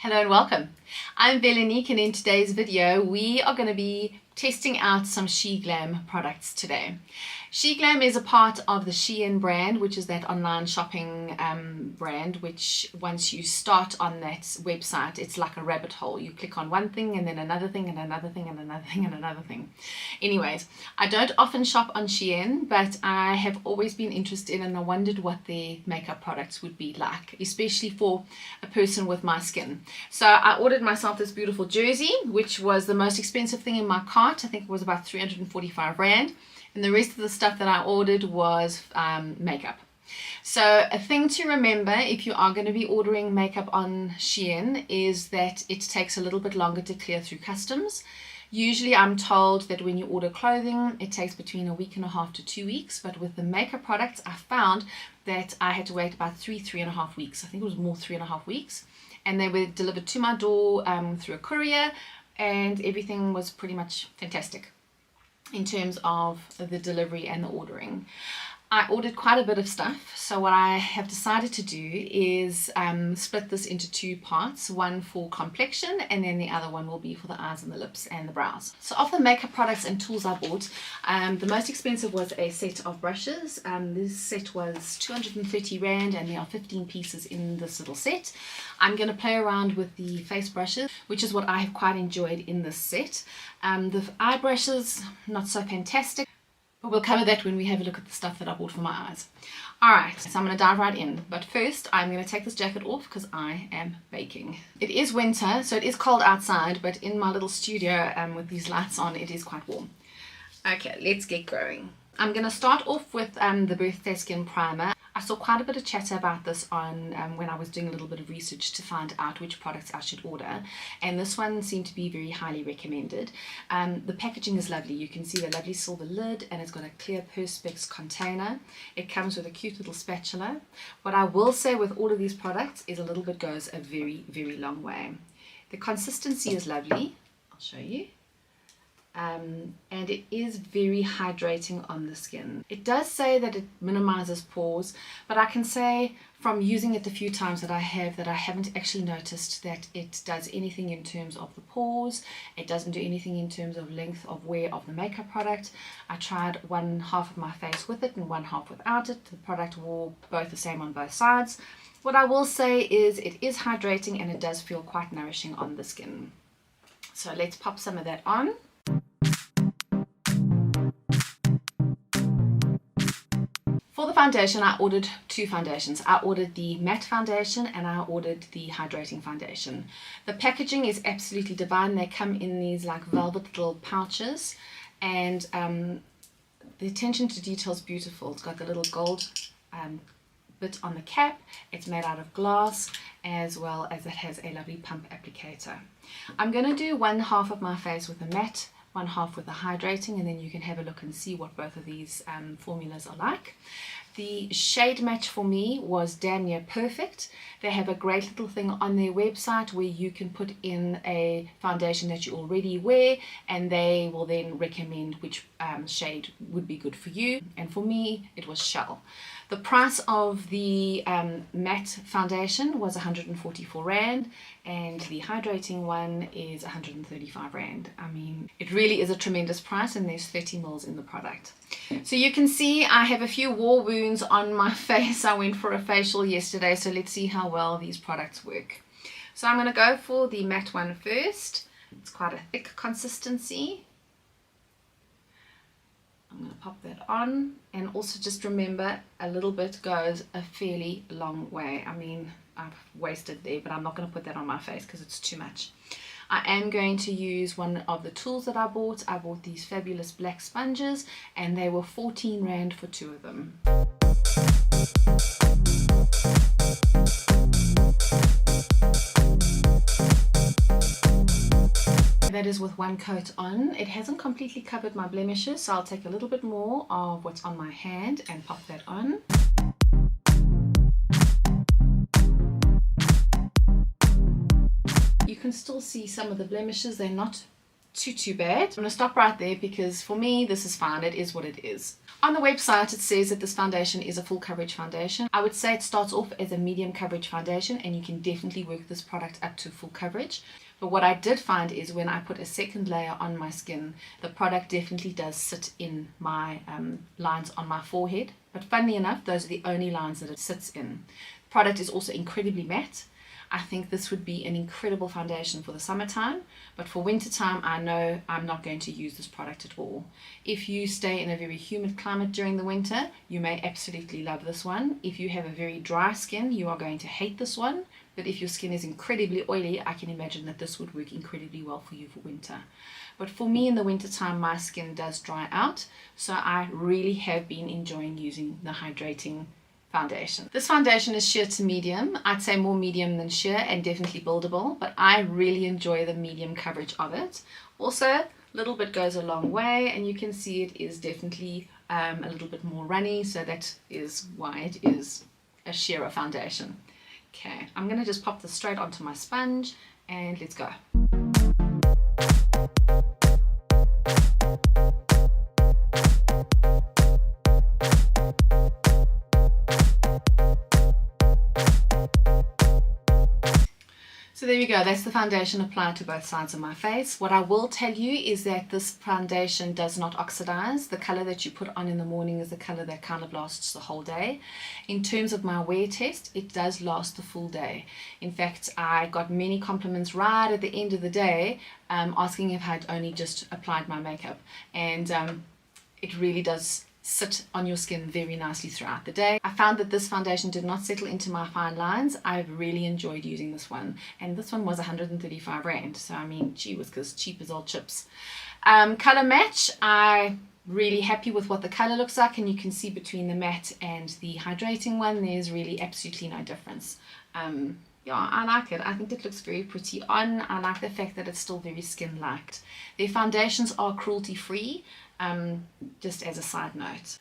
Hello and welcome. I'm Velanique, and in today's video we are going to be testing out some Sheglam products today. Sheglam is a part of the Shein brand, which is that online shopping brand, which once you start on that website, it's like a rabbit hole. You click on one thing and then another thing and another thing and another thing and another thing. Anyways, I don't often shop on Shein, but I have always been interested and I wondered what their makeup products would be like, especially for a person with my skin. So I ordered myself this beautiful jersey, which was the most expensive thing in my cart. I think it was about 345 Rand. And the rest of the stuff that I ordered was makeup. So a thing to remember if you are going to be ordering makeup on Shein is that it takes a little bit longer to clear through customs. Usually I'm told that when you order clothing, it takes between a week and a half to 2 weeks. But with the makeup products, I found that I had to wait about three and a half weeks. I think it was more 3.5 weeks. And they were delivered to my door through a courier, and everything was pretty much fantastic in terms of the delivery and the ordering. I ordered quite a bit of stuff, so what I have decided to do is split this into two parts, one for complexion and then the other one will be for the eyes and the lips and the brows. So of the makeup products and tools I bought, the most expensive was a set of brushes. This set was 230 Rand and there are 15 pieces in this little set. I'm going to play around with the face brushes, which is what I have quite enjoyed in this set. The eye brushes, not so fantastic. But we'll cover that when we have a look at the stuff that I bought for my eyes. Alright, so I'm going to dive right in. But first, I'm going to take this jacket off because I am baking. It is winter, so it is cold outside, but in my little studio with these lights on, it is quite warm. Okay, let's get going. I'm going to start off with the Birthday Skin Primer. I saw quite a bit of chatter about this on when I was doing a little bit of research to find out which products I should order, and this one seemed to be very highly recommended. The packaging is lovely. You can see the lovely silver lid and it's got a clear Perspex container. It comes with a cute little spatula. What I will say with all of these products is a little bit goes a very, very long way. The consistency is lovely. I'll show you. And it is very hydrating on the skin. It does say that it minimizes pores, but I can say from using it the few times that I haven't actually noticed that it does anything in terms of the pores. It doesn't do anything in terms of length of wear of the makeup product. I tried one half of my face with it and one half without it. The product wore both the same on both sides. What I will say is it is hydrating and it does feel quite nourishing on the skin. So let's pop some of that on. For the foundation, I ordered two foundations. I ordered the matte foundation and I ordered the hydrating foundation. The packaging is absolutely divine. They come in these like velvet little pouches, and the attention to detail is beautiful. It's got the little gold bit on the cap. It's made out of glass, as well as it has a lovely pump applicator. I'm going to do one half of my face with a matte, one half with a hydrating, and then you can have a look and see what both of these formulas are like. The shade match for me was damn near perfect. They have a great little thing on their website where you can put in a foundation that you already wear and they will then recommend which shade would be good for you, and for me it was Shell. The price of the matte foundation was 144 Rand and the hydrating one is 135 Rand. I mean, it really is a tremendous price, and there's 30 mils in the product. So you can see I have a few war wounds on my face. I went for a facial yesterday, so let's see how well these products work. So I'm going to go for the matte one first. It's quite a thick consistency. I'm going to pop that on, and also just remember a little bit goes a fairly long way. I mean, I've wasted there, but I'm not going to put that on my face because it's too much. I am going to use one of the tools that I bought. I bought these fabulous black sponges and they were 14 Rand for two of them. That is with one coat on. It hasn't completely covered my blemishes, so I'll take a little bit more of what's on my hand and pop that on. You can still see some of the blemishes. They're not too bad. I'm going to stop right there because for me this is fine. It is what it is. On the website it says that this foundation is a full coverage foundation. I would say it starts off as a medium coverage foundation and you can definitely work this product up to full coverage. But what I did find is when I put a second layer on my skin, the product definitely does sit in my lines on my forehead. But funnily enough, those are the only lines that it sits in. The product is also incredibly matte. I think this would be an incredible foundation for the summertime, but for wintertime I know I'm not going to use this product at all. If you stay in a very humid climate during the winter, you may absolutely love this one. If you have a very dry skin, you are going to hate this one, but if your skin is incredibly oily, I can imagine that this would work incredibly well for you for winter. But for me in the wintertime, my skin does dry out, so I really have been enjoying using the hydrating foundation. This foundation is sheer to medium. I'd say more medium than sheer and definitely buildable, but I really enjoy the medium coverage of it. Also, a little bit goes a long way and you can see it is definitely a little bit more runny, so that is why it is a sheerer foundation. Okay, I'm going to just pop this straight onto my sponge and let's go. So there we go, that's the foundation applied to both sides of my face. What I will tell you is that this foundation does not oxidize. The color that you put on in the morning is the color that kind of lasts the whole day. In terms of my wear test, it does last the full day. In fact, I got many compliments right at the end of the day asking if I'd only just applied my makeup, and it really does sit on your skin very nicely throughout the day. I found that this foundation did not settle into my fine lines. I've really enjoyed using this one, and this one was 135 Rand, so I mean, gee whiz, because cheap as all chips. Color match, I'm really happy with what the color looks like, and you can see between the matte and the hydrating one there's really absolutely no difference. Yeah, I like it. I think it looks very pretty on. I like the fact that it's still very skin-like. Their foundations are cruelty-free, just as a side note.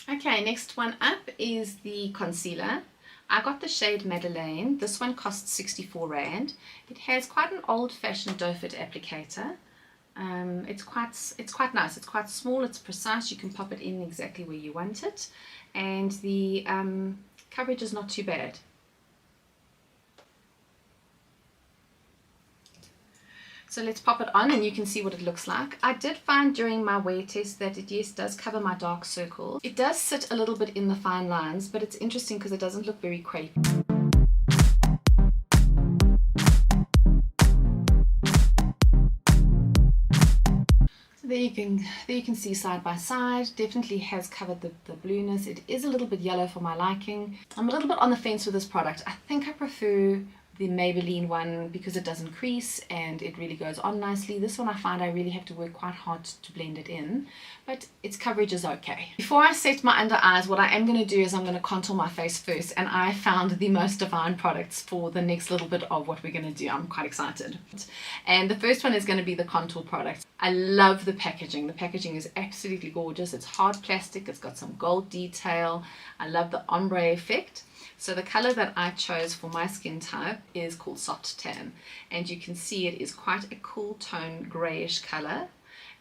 Okay, next one up is the concealer. I got the shade Madelaine. This one costs 64 Rand. It has quite an old-fashioned doe foot applicator. It's quite nice. It's quite small, it's precise. You can pop it in exactly where you want it. And the coverage is not too bad. So let's pop it on and you can see what it looks like. I did find during my wear test that it, yes, does cover my dark circles. It does sit a little bit in the fine lines, but it's interesting because it doesn't look very crepey. So there you can see side by side. Definitely has covered the blueness. It is a little bit yellow for my liking. I'm a little bit on the fence with this product. I think I prefer the Maybelline one because it doesn't crease and it really goes on nicely. This one I find I really have to work quite hard to blend it in, but its coverage is okay. Before I set my under eyes, what I am going to do is I'm going to contour my face first, and I found the most divine products for the next little bit of what we're going to do. I'm quite excited. And the first one is going to be the contour product. I love the packaging. The packaging is absolutely gorgeous. It's hard plastic, it's got some gold detail. I love the ombre effect. So the color that I chose for my skin type is called Soft Tan, and you can see it is quite a cool tone grayish color,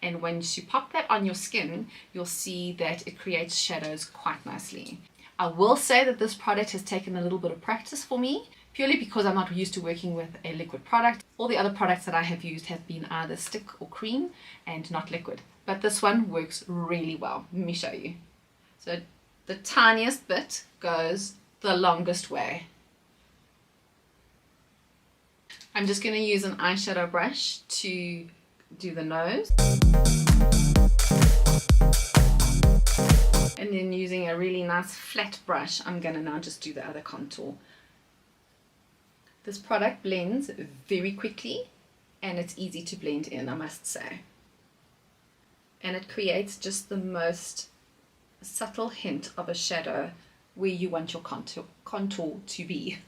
and once you pop that on your skin you'll see that it creates shadows quite nicely. I will say that this product has taken a little bit of practice for me, purely because I'm not used to working with a liquid product. All the other products that I have used have been either stick or cream and not liquid, but this one works really well. Let me show you. So the tiniest bit goes the longest way. I'm just going to use an eyeshadow brush to do the nose, and then using a really nice flat brush I'm going to now just do the other contour. This product blends very quickly and it's easy to blend in, I must say, and it creates just the most subtle hint of a shadow where you want your contour to be,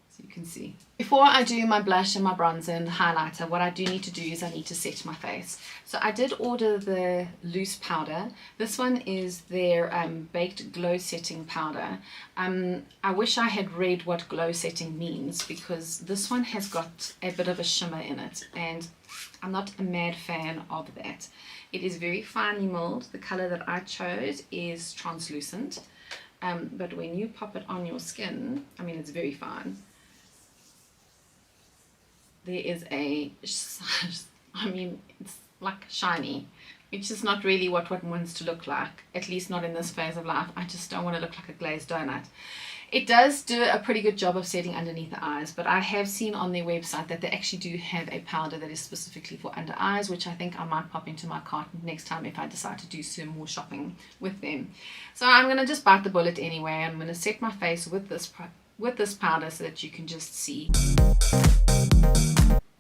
so you can see. Before I do my blush and my bronzer and highlighter, what I do need to do is I need to set my face. So I did order the loose powder. This one is their baked glow setting powder. I wish I had read what glow setting means, because this one has got a bit of a shimmer in it, and I'm not a mad fan of that. It is very finely milled. The color that I chose is translucent, but when you pop it on your skin, I mean, it's very fine. There is a, I mean, it's like shiny, which is not really what one wants to look like, at least not in this phase of life. I just don't want to look like a glazed donut. It does do a pretty good job of setting underneath the eyes, but I have seen on their website that they actually do have a powder that is specifically for under eyes, which I think I might pop into my cart next time if I decide to do some more shopping with them. So I'm going to just bite the bullet anyway. I'm going to set my face with this powder so that you can just see.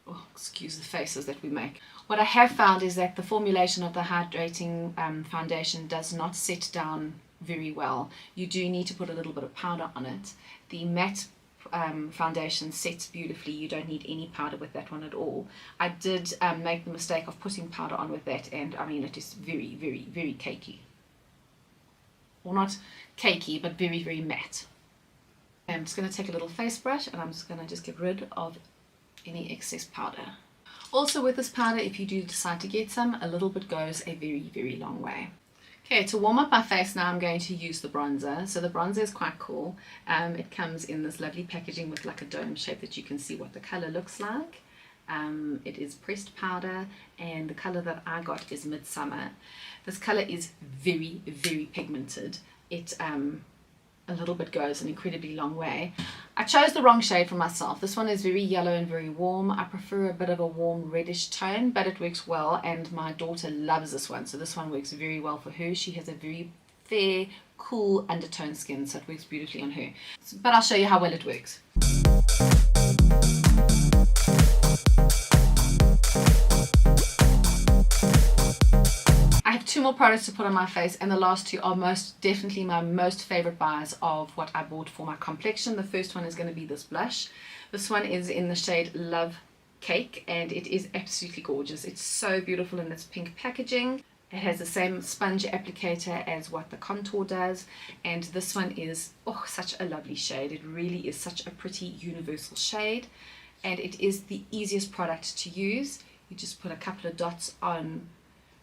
Oh, excuse the faces that we make. What I have found is that the formulation of the hydrating foundation does not set down very well. You do need to put a little bit of powder on it. The matte foundation sets beautifully. You don't need any powder with that one at all. I did make the mistake of putting powder on with that, and I mean, it is very, very, very cakey. Well, not cakey, but very, very matte. I'm just going to take a little face brush and I'm just going to just get rid of any excess powder. Also with this powder, if you do decide to get some, a little bit goes a very, very long way. Okay, to warm up my face now, I'm going to use the bronzer. So the bronzer is quite cool. It comes in this lovely packaging with like a dome shape that you can see what the color looks like. It is pressed powder, and the color that I got is Midsummer. This color is very, very pigmented. It a little bit goes an incredibly long way. I chose the wrong shade for myself. This one is very yellow and very warm. I prefer a bit of a warm reddish tone, but it works well, and my daughter loves this one, so this one works very well for her. She has a very fair, cool undertone skin, so it works beautifully on her. But I'll show you how well it works. I have two more products to put on my face, and the last two are most definitely my most favorite buys of what I bought for my complexion. The first one is going to be this blush. This one is in the shade Love Cake, and it is absolutely gorgeous. It's so beautiful in its pink packaging. It has the same sponge applicator as what the contour does, and this one is such a lovely shade. It really is such a pretty universal shade, and it is the easiest product to use. You just put a couple of dots on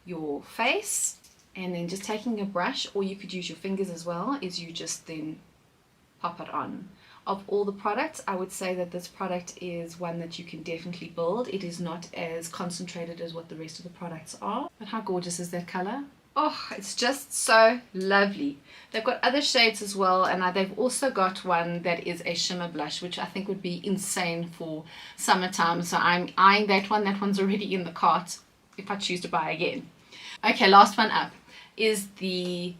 your face, and then just taking a brush, or you could use your fingers as well, is you just then pop it on. Of all the products, I would say that this product is one that you can definitely build. It is not as concentrated as what the rest of the products are, but how gorgeous is that color? Oh, it's just so lovely. They've got other shades as well, and they've also got one that is a shimmer blush, which I think would be insane for summertime, so I'm eyeing that one. That one's already in the cart if I choose to buy again. Okay, last one up is the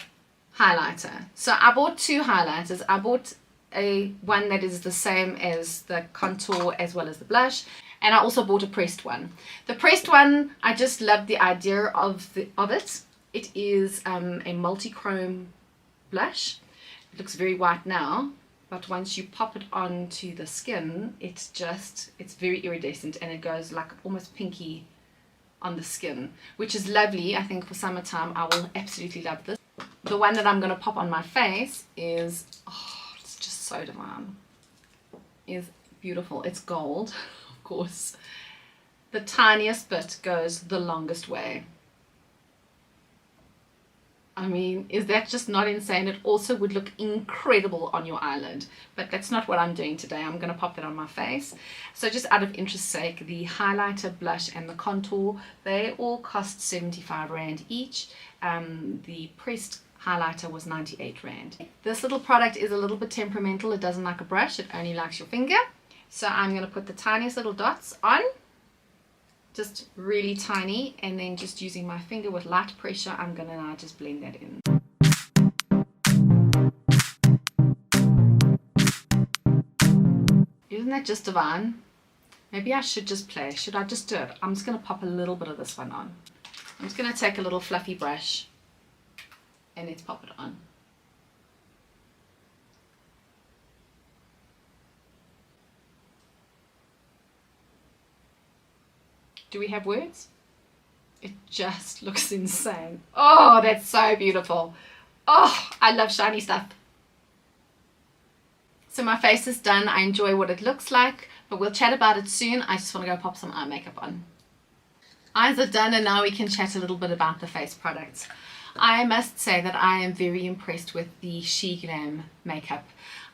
highlighter. So I bought two highlighters. I bought one that is the same as the contour as well as the blush, and I also bought a pressed one. The pressed one, I just love the idea of it. It is a multichrome blush. It looks very white now, but once you pop it onto the skin, it's very iridescent, and it goes like almost pinky on the skin, which is lovely. I think for summertime I will absolutely love this. The one that I'm going to pop on my face is, it's just so divine. Is beautiful. It's gold, of course. The tiniest bit goes the longest way. I mean, is that just not insane? It also would look incredible on your eyelid, but that's not what I'm doing today. I'm going to pop that on my face. So just out of interest's sake, the highlighter, blush, and the contour, they all cost 75 Rand each. The pressed highlighter was 98 Rand. This little product is a little bit temperamental. It doesn't like a brush. It only likes your finger. So I'm going to put the tiniest little dots on. Just really tiny, and then just using my finger with light pressure, I'm going to now just blend that in. Isn't that just divine? Maybe I should just play. Should I just do it? I'm just going to pop a little bit of this one on. I'm just going to take a little fluffy brush and let's pop it on. Do we have words? It just looks insane. Oh, that's so beautiful. Oh, I love shiny stuff. So my face is done. I enjoy what it looks like, but we'll chat about it soon. I just want to go pop some eye makeup on. Eyes are done, and now we can chat a little bit about the face products. I must say that I am very impressed with the Sheglam makeup.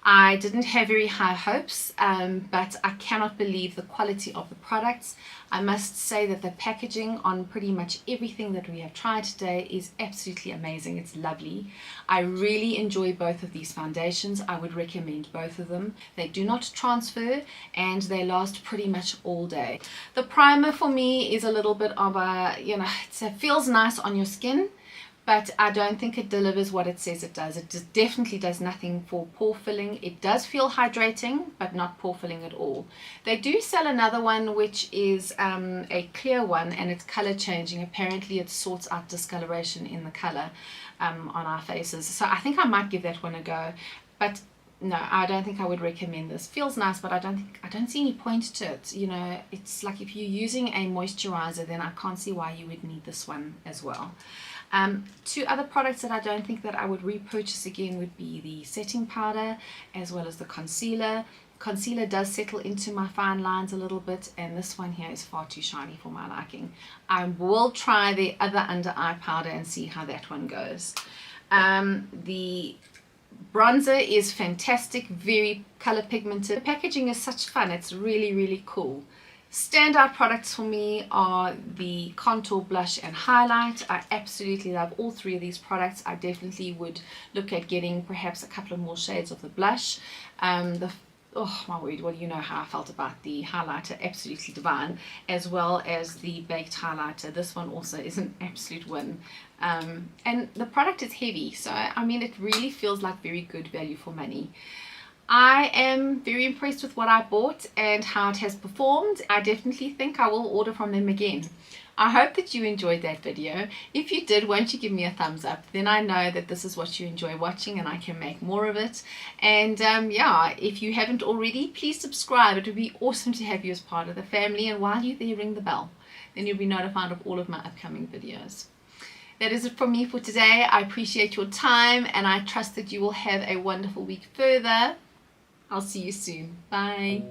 I didn't have very high hopes, but I cannot believe the quality of the products. I must say that the packaging on pretty much everything that we have tried today is absolutely amazing. It's lovely. I really enjoy both of these foundations. I would recommend both of them. They do not transfer and they last pretty much all day. The primer for me is a little bit of a, it feels nice on your skin, but I don't think it delivers what it says it does. It definitely does nothing for pore filling. It does feel hydrating, but not pore filling at all. They do sell another one which is a clear one, and it's color changing. Apparently it sorts out discoloration in the color on our faces. So I think I might give that one a go. But no, I don't think I would recommend this. Feels nice, but I don't see any point to it. It's like if you're using a moisturizer, then I can't see why you would need this one as well. Two other products that I don't think that I would repurchase again would be the setting powder as well as the concealer. Concealer does settle into my fine lines a little bit, and this one here is far too shiny for my liking. I will try the other under eye powder and see how that one goes. The bronzer is fantastic, very color pigmented. The packaging is such fun. It's really, really cool. Standout products for me are the contour, blush and highlight. I absolutely love all three of these products. I definitely would look at getting perhaps a couple of more shades of the blush. Oh my word, well, you know how I felt about the highlighter, absolutely divine, as well as the baked highlighter. This one also is an absolute win. And the product is heavy, so I mean it really feels like very good value for money. I am very impressed with what I bought and how it has performed. I definitely think I will order from them again. I hope that you enjoyed that video. If you did, won't you give me a thumbs up? Then I know that this is what you enjoy watching and I can make more of it. And yeah, if you haven't already, please subscribe. It would be awesome to have you as part of the family. And while you're there, ring the bell. Then you'll be notified of all of my upcoming videos. That is it from me for today. I appreciate your time and I trust that you will have a wonderful week further. I'll see you soon. Bye.